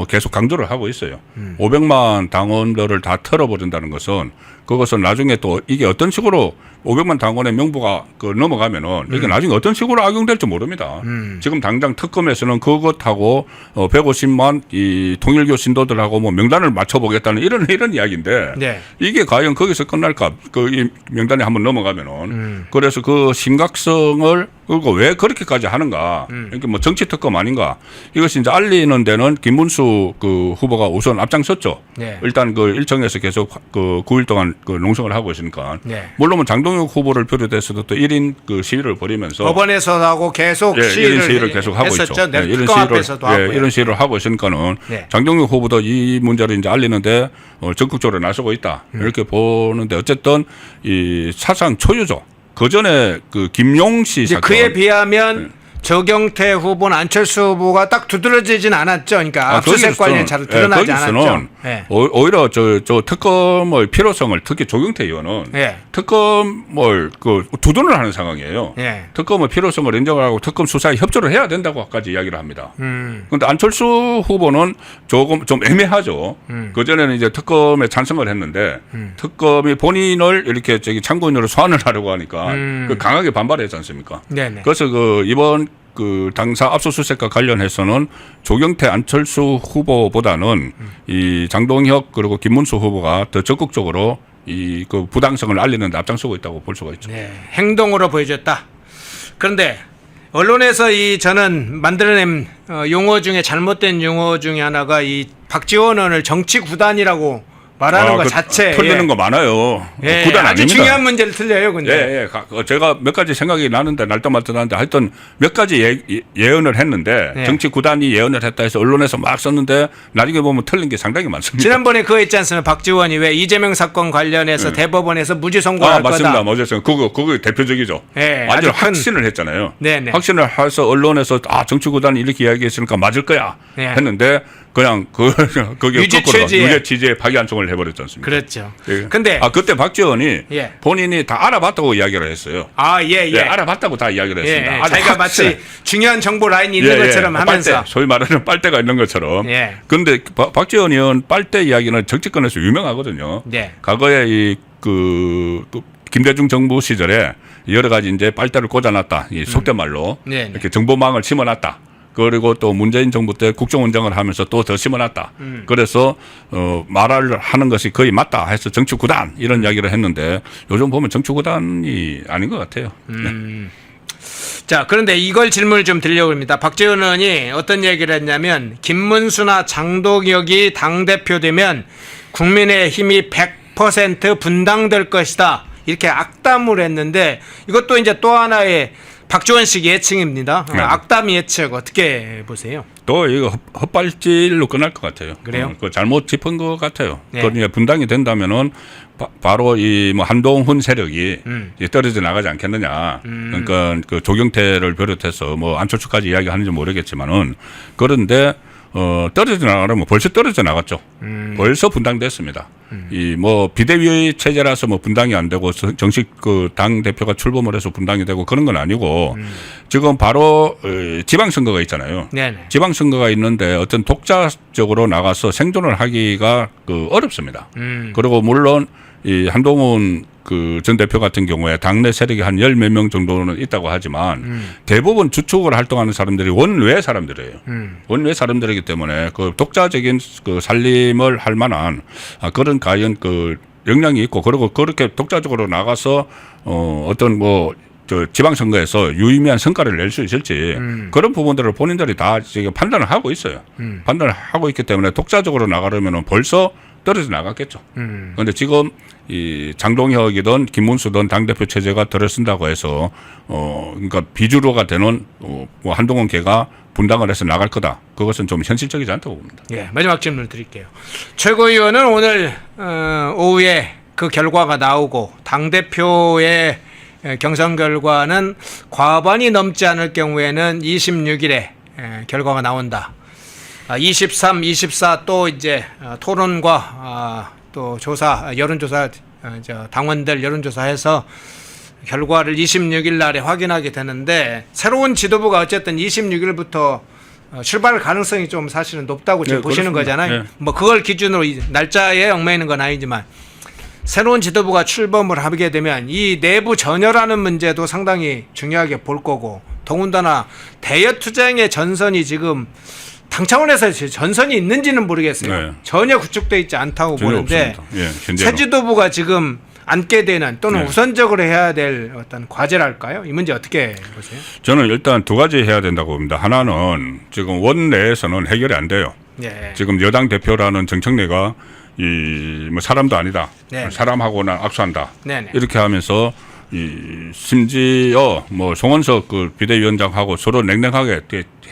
계속 강조를 하고 있어요. 500만 당원들을 다 털어버린다는 것은 그것은 나중에 또 이게 어떤 식으로 500만 당원의 명부가 넘어가면은 이게 나중에 어떤 식으로 악용될지 모릅니다. 지금 당장 특검에서는 그것하고 150만 이 통일교 신도들하고 뭐 명단을 맞춰보겠다는 이런 이야기인데 네. 이게 과연 거기서 끝날까? 이 명단에 한번 넘어가면은 그래서 그 심각성을 그리고 왜 그렇게까지 하는가? 이게 뭐 정치 특검 아닌가? 이것이 이제 알리는 데는 김문수 그 후보가 우선 앞장섰죠. 네. 일단 그 일정에서 계속 그 9일 동안 그 농성을 하고 있으니까. 네. 물론 장동혁 후보를 비롯해서도 또 1인 그 시위를 벌이면서 법원에서하고 계속 예, 시위를 1인 시위를 계속 하고 했었죠. 있죠. 네, 예, 특검 앞에서도 하고요. 이런 시위를 하고 있으니까는 네. 장동혁 후보도 이 문제를 이제 알리는데 적극적으로 나서고 있다. 이렇게 보는데 어쨌든 이 사상 초유죠. 그 전에 그 김용씨 이제 사건 그에 비하면 조경태 후보는 안철수 후보가 딱 두드러지진 않았죠. 그러니까 압수수색 관련 잘 드러나지 않았죠. 네. 오히려 저 특검의 필요성을 특히 조경태 의원은 네. 특검을 그 두둔을 하는 상황이에요. 네. 특검의 필요성을 인정을 하고 특검 수사에 협조를 해야 된다고까지 이야기를 합니다. 그런데 안철수 후보는 조금 좀 애매하죠. 그 전에는 이제 특검에 찬성을 했는데 특검이 본인을 이렇게 참고인으로 소환을 하려고 하니까 그 강하게 반발했지 않습니까? 네네. 그래서 그 이번 그 당사 압수수색과 관련해서는 조경태 안철수 후보보다는 이 장동혁 그리고 김문수 후보가 더 적극적으로 이 그 부당성을 알리는 데 앞장서고 있다고 볼 수가 있죠. 네. 행동으로 보여줬다. 그런데 언론에서 이 저는 만들어낸 용어 중에 잘못된 용어 중에 하나가 이 박지원 의원을 정치 구단이라고 말하는 것 자체 틀리는 거 많아요. 예, 구단 아주 아닙니다. 중요한 문제를 틀려요, 근데. 제가 몇 가지 생각이 나는데 날짜 말도 하여튼 몇 가지 예언을 했는데 네. 정치 구단이 예언을 했다 해서 언론에서 막 썼는데 나중에 보면 틀린 게 상당히 많습니다. 지난번에 그거 있지 않습니까? 박지원이 왜 이재명 사건 관련해서 대법원에서 무죄 선고할 맞습니다. 거다. 맞습니다. 그거 대표적이죠. 네, 완전 아주 큰- 확신을 했잖아요. 네네. 확신을 해서 언론에서 정치 구단이 이렇게 이야기했으니까 맞을 거야 네. 했는데 그냥 그게 유죄 거꾸로 취지에. 유죄 취지에 박이한총을 해버렸지 않습니까? 그렇죠. 예. 근데 그때 박지원이 예. 본인이 다 알아봤다고 이야기를 했어요. 예. 알아봤다고 다 이야기를 했습니다. 아주 자기가 확실해. 마치 중요한 정보 라인이 있는 것처럼 하면서. 빨대, 소위 말하는 빨대가 있는 것처럼. 예. 그런데 박지원 의원 빨대 이야기는 정치권에서 유명하거든요. 네. 과거에 그 김대중 정부 시절에 여러 가지 이제 빨대를 꽂아놨다. 이 속된 말로 네네. 이렇게 정보망을 심어놨다. 그리고 또 문재인 정부 때 국정원장을 하면서 또 더 심어놨다. 그래서 말을 하는 것이 거의 맞다 해서 정치구단 이런 이야기를 했는데 요즘 보면 정치구단이 아닌 것 같아요. 네. 자, 그런데 이걸 질문을 좀 드리려고 합니다. 박지원 의원이 어떤 얘기를 했냐면 김문수나 장동혁이 당대표 되면 국민의힘이 100% 분당될 것이다. 이렇게 악담을 했는데 이것도 이제 또 하나의 박지원식 예측입니다. 네. 악담 예측 어떻게 보세요? 또 이거 헛발질로 끝날 것 같아요. 그래요? 그 잘못 짚은 것 같아요. 네. 그러니까 분당이 된다면은 바로 이 뭐 한동훈 세력이 이제 떨어져 나가지 않겠느냐. 그러니까 그 조경태를 비롯해서 뭐 안철수까지 이야기하는지 모르겠지만은 그런데 떨어져 나가려면 벌써 떨어져 나갔죠. 벌써 분당됐습니다. 이 뭐 비대위 체제라서 뭐 분당이 안 되고 정식 그 당 대표가 출범을 해서 분당이 되고 그런 건 아니고 지금 바로 지방선거가 있잖아요. 네네. 지방선거가 있는데 어떤 독자적으로 나가서 생존을 하기가 어렵습니다. 그리고 물론 이 한동훈 그 전 대표 같은 경우에 당내 세력이 한 10몇 명 정도는 있다고 하지만 대부분 주축으로 활동하는 사람들이 원외 사람들이에요. 원외 사람들이기 때문에 그 독자적인 그 살림을 할 만한 그런 과연 그 역량이 있고 그리고 그렇게 독자적으로 나가서 어떤 뭐 저 지방선거에서 유의미한 성과를 낼 수 있을지 그런 부분들을 본인들이 다 지금 판단을 하고 있어요. 판단을 하고 있기 때문에 독자적으로 나가려면 벌써 떨어져 나갔겠죠. 그런데 지금 이 장동혁이든 김문수든 당대표 체제가 들어선다고 해서 그러니까 비주류가 되는 뭐 한동훈 계가 분당을 해서 나갈 거다. 그것은 좀 현실적이지 않다고 봅니다. 예, 마지막 질문 드릴게요. 최고위원은 오늘 오후에 그 결과가 나오고 당대표의 경선 결과는 과반이 넘지 않을 경우에는 26일에 결과가 나온다. 23, 24 또 이제 토론과 또 조사, 여론조사 당원들 여론조사해서 결과를 26일 날에 확인하게 되는데 새로운 지도부가 어쨌든 26일부터 출발 가능성이 좀 사실은 높다고 지금 네, 보시는 그렇습니다. 거잖아요. 네. 뭐 그걸 기준으로 이 날짜에 얽매이는 건 아니지만 새로운 지도부가 출범을 하게 되면 이 내부 전열하는 문제도 상당히 중요하게 볼 거고 더군다나 대여투쟁의 전선이 지금 당 차원에서 전선이 있는지는 모르겠어요. 네. 전혀 구축되어 있지 않다고 전혀 보는데 없습니다. 예, 현재는. 새 지도부가 지금 앉게 되는 또는 네. 우선적으로 해야 될 어떤 과제랄까요? 이 문제 어떻게 보세요? 저는 일단 두 가지 해야 된다고 봅니다. 하나는 지금 원내에서는 해결이 안 돼요. 네. 지금 여당 대표라는 정청래가 뭐 사람도 아니다. 네. 사람하고는 악수한다. 네네. 이렇게 하면서 심지어 뭐 송원석 그 비대위원장하고 서로 냉랭하게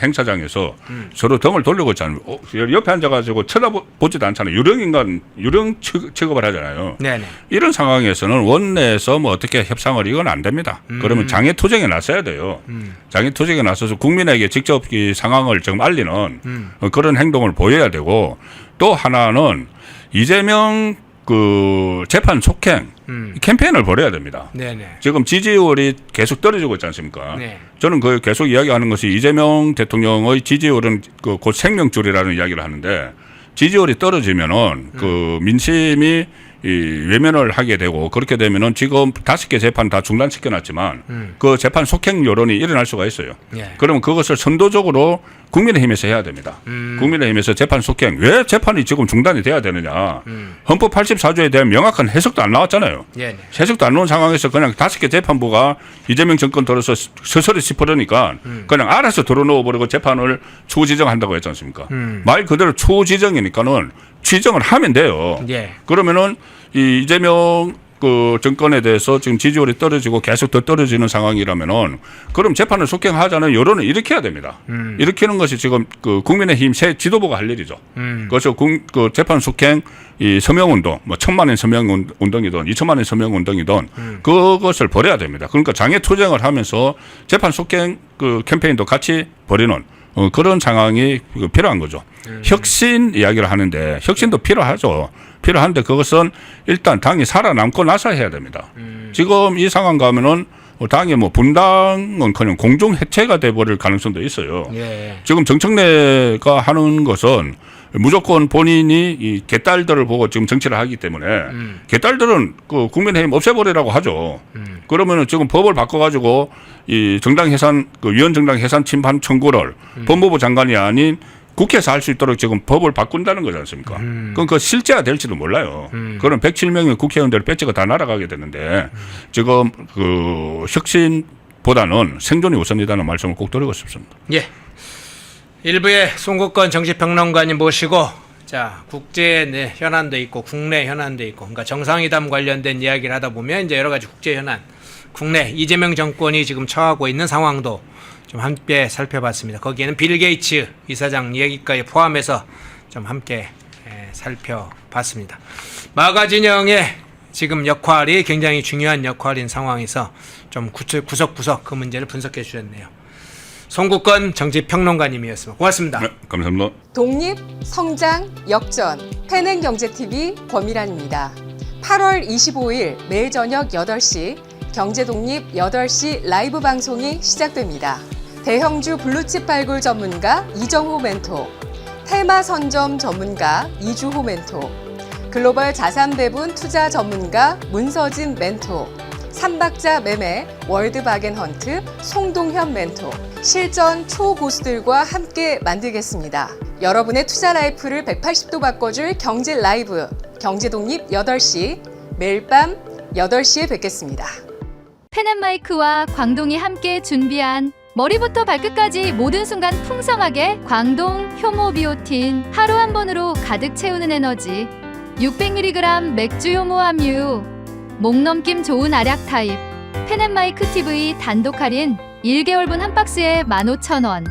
행사장에서 서로 등을 돌리고 있잖아요. 옆에 앉아가지고 쳐다보지도 않잖아요. 유령 취급을 하잖아요. 네네. 이런 상황에서는 원내에서 뭐 어떻게 협상을 이건 안 됩니다. 그러면 장애투쟁에 나서야 돼요. 장애투쟁에 나서서 국민에게 직접 이 상황을 좀 알리는 그런 행동을 보여야 되고 또 하나는 이재명 그 재판 속행 캠페인을 벌여야 됩니다. 네네. 지금 지지율이 계속 떨어지고 있지 않습니까? 네. 저는 그 계속 이야기하는 것이 이재명 대통령의 지지율은 곧 생명줄이라는 이야기를 하는데 지지율이 떨어지면은 그 민심이 외면을 하게 되고 그렇게 되면은 지금 5개 재판 다 중단시켜놨지만 그 재판 속행 여론이 일어날 수가 있어요. 네. 그러면 그것을 선도적으로 국민의힘에서 해야 됩니다. 국민의힘에서 재판 속행 왜 재판이 지금 중단이 돼야 되느냐? 헌법 84조에 대한 명확한 해석도 안 나왔잖아요. 네네. 해석도 안 나온 상황에서 그냥 5개 재판부가 이재명 정권 들어서 서서히 짚으려니까 그냥 알아서 들어놓아 버리고 재판을 초지정한다고 했지 않습니까? 말 그대로 초지정이니까는 취정을 하면 돼요. 예. 그러면은 이 이재명 그 정권에 대해서 지금 지지율이 떨어지고 계속 더 떨어지는 상황이라면은 그럼 재판을 속행하자는 여론을 일으켜야 됩니다. 일으키는 것이 지금 그 국민의힘 새 지도부가 할 일이죠. 그래서 그 재판 속행 이 서명운동, 뭐 1,000만 원 서명운동이든 2,000만 원 서명운동이든 그것을 벌여야 됩니다. 그러니까 장애투쟁을 하면서 재판 속행 그 캠페인도 같이 벌이는 그런 상황이 필요한 거죠. 혁신 이야기를 하는데 혁신도 필요하죠. 필요한데 그것은 일단 당이 살아남고 나서 해야 됩니다. 지금 이 상황 가면은 당이 뭐 분당은커녕 공중 해체가 돼버릴 가능성도 있어요. 예. 지금 정청래가 하는 것은 무조건 본인이 이 개딸들을 보고 지금 정치를 하기 때문에 개딸들은 그 국민의힘 없애버리라고 하죠. 그러면은 지금 법을 바꿔가지고 이 정당 해산 그 위헌 정당 해산 침판 청구를 법무부 장관이 아닌 국회에서 할 수 있도록 지금 법을 바꾼다는 거지 않습니까? 그럼 그 실제가 될지도 몰라요. 그럼 107명의 국회의원들 배지가 다 날아가게 되는데 지금 그 혁신보다는 생존이 우선이라는 말씀을 꼭 드리고 싶습니다. 예. 일부의 송국건 정치평론가님 모시고 자 국제 현안도 있고 국내 현안도 있고 그러니까 정상회담 관련된 이야기를 하다 보면 이제 여러 가지 국제 현안, 국내 이재명 정권이 지금 처하고 있는 상황도 좀 함께 살펴봤습니다. 거기에는 빌 게이츠 이사장 이야기까지 포함해서 좀 함께 살펴봤습니다. 마가 진영의 지금 역할이 굉장히 중요한 역할인 상황에서 좀 구석구석 그 문제를 분석해 주셨네요. 송국건 정치평론가님이었습니다. 고맙습니다. 네, 감사합니다. 독립, 성장, 역전, 패능경제TV 권미란입니다. 8월 25일 매일 저녁 8시 경제독립 8시 라이브 방송이 시작됩니다. 대형주 블루칩 발굴 전문가 이정호 멘토, 테마 선점 전문가 이주호 멘토, 글로벌 자산 배분 투자 전문가 문서진 멘토, 삼박자 매매 월드바겐헌트 송동현 멘토, 실전 초고수들과 함께 만들겠습니다. 여러분의 투자 라이프를 180도 바꿔줄 경제 라이브, 경제독립 8시, 매일 밤 8시에 뵙겠습니다. 펜앤마이크와 광동이 함께 준비한 머리부터 발끝까지 모든 순간 풍성하게 광동 효모비오틴 하루 한 번으로 가득 채우는 에너지 600mg 맥주 효모 함유 목 넘김 좋은 알약 타입 펜앤마이크 TV 단독 할인 1개월분 한 박스에 15,000원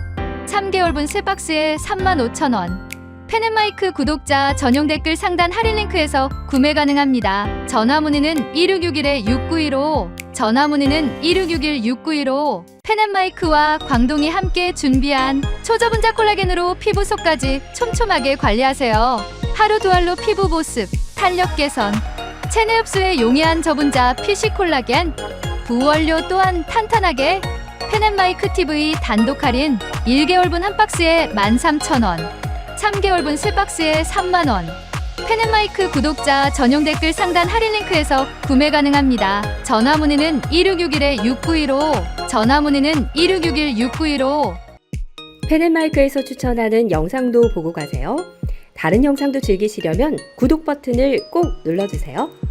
3개월분 세 박스에 35,000원 펜앤마이크 구독자 전용 댓글 상단 할인 링크에서 구매 가능합니다. 전화 문의는 1661-6915 전화 문의는 1661-6915 펜앤마이크와 광동이 함께 준비한 초저분자 콜라겐으로 피부 속까지 촘촘하게 관리하세요. 하루 두 알로 피부 보습, 탄력 개선 체내 흡수에 용이한 저분자 PC 콜라겐, 부원료 또한 탄탄하게 펜앤마이크 TV 단독 할인 1개월분 한 박스에 13,000원, 3개월분 3박스에 30,000원. 펜앤마이크 구독자 전용 댓글 상단 할인 링크에서 구매 가능합니다. 전화 문의는 1661-6915, 전화 문의는 1661-6915. 펜앤마이크에서 추천하는 영상도 보고 가세요. 다른 영상도 즐기시려면 구독 버튼을 꼭 눌러주세요.